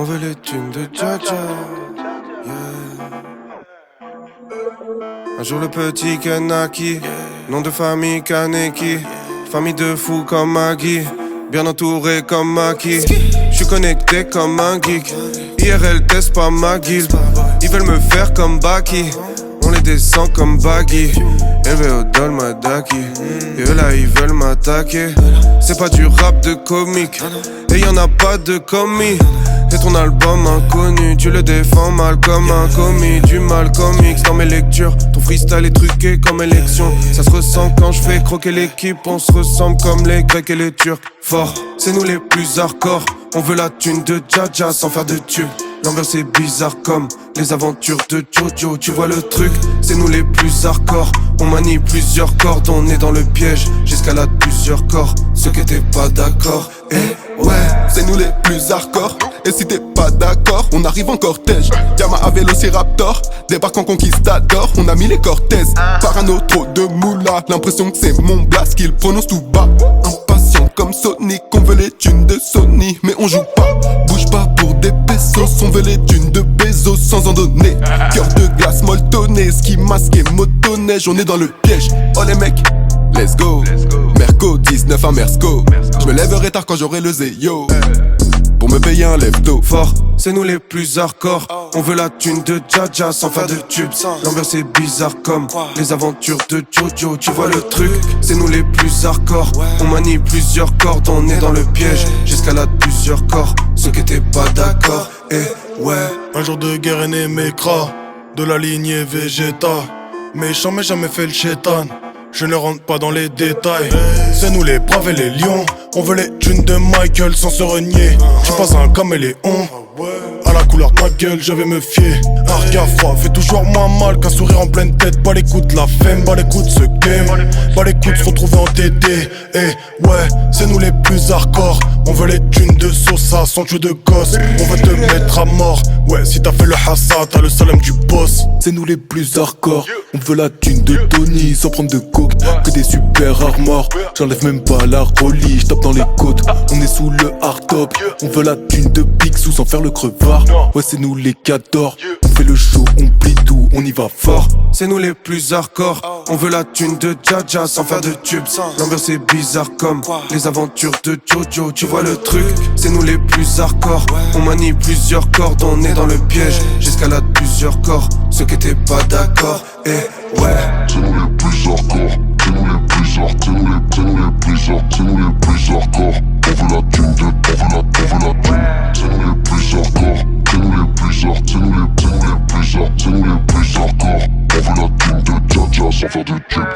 On veut les thunes de Jaja. Yeah. Un jour le petit Kanaki, nom de famille Kaneki, famille de fous comme Maggie, bien entouré comme Maki. J'suis connecté comme un geek, IRL test pas ma guilde. Ils veulent me faire comme Baki, on les descend comme Baggy. Élevé au Dolmadaki, et eux là ils veulent m'attaquer. C'est pas du rap de comique, et y'en a pas de commis. Et ton album inconnu, tu le défends mal comme un commis. Du mal comics dans mes lectures, ton freestyle est truqué comme élection. Ça se ressent quand je fais croquer l'équipe, on se ressemble comme les Grecs et les Turcs. Fort, c'est nous les plus hardcore, on veut la thune de Jaja sans faire de tube. L'ambiance est bizarre comme les aventures de Jojo. Tu vois le truc, c'est nous les plus hardcore. On manie plusieurs cordes, on est dans le piège. J'escalade plusieurs corps, ceux qui étaient pas d'accord. Et ouais, c'est nous les plus hardcore. Et si t'es pas d'accord, on arrive en cortège. Yamaha Vélociraptor, débarque en conquistador. On a mis les Cortez, parano trop de moula. L'impression que c'est mon blast qu'il prononce tout bas. Impatient comme Sonic, on veut les thunes de Sony. Mais on joue pas, bouge pas pour des pesos. On veut les thunes de Bezos sans en donner. Cœur de glace molletonné, ski masqué, motoneige. On est dans le piège, oh les mecs, let's go. Merco 19 à Mersco. Je me lèverai tard quand j'aurai le zéyo pour me payer un lefto. Fort, c'est nous les plus hardcore. On veut la thune de Jaja sans faire de tubes. L'ambiance est bizarre comme les aventures de Jojo. Tu vois le truc, c'est nous les plus hardcore. On manie plusieurs cordes, on est dans le piège. J'escalade plusieurs corps, ceux qui étaient pas d'accord. Et ouais, un jour de guerre est né Mekra, de la lignée Vegeta. Méchant mais jamais fait le chétan, je ne rentre pas dans les détails. C'est nous les braves et les lions, on veut les thunes de Michael sans se renier. Tu passes un caméléon, à la couleur de ma gueule je vais me fier. Argafa fait toujours moins mal qu'un sourire en pleine tête. Bas les coups de la femme, bas les coups de ce game, bas les coups de se retrouver en TD. Et ouais, c'est nous les plus hardcore. On veut les thunes de Sosa sans tuer de gosse. On veut te mettre à mort, ouais si t'as fait le hassa, t'as le salem du boss. C'est nous les plus hardcore. On veut la thune de Tony sans prendre de coke, que des super armors. J'enlève même pas la rollie, j'tape dans les côtes. On est sous le hard top. On veut la thune de Picsou sans faire le crevard. Ouais c'est nous les cadors. On fait le show, on plie tout, on y va fort. C'est nous les plus hardcore. On veut la thune de Jaja sans faire de tubes. L'ambiance est bizarre comme les aventures de Jojo. Tu vois le truc, c'est nous les plus hardcore. On manie plusieurs cordes, on est dans le piège. J'escalade plusieurs corps, ceux qui étaient pas d'accord. Et ouais, c'est nous les plus hardcore. C'est nous les plus hardcore. C'est nous les plus hardcore. C'est nous les plus hardcore. On veut la thune de, on veut la thune. C'est nous les plus hardcore. C'est nous les plus hardcore. C'est nous les plus hardcore. C'est nous les plus hardcore. On veut la thune de Jaja sans faire de tube.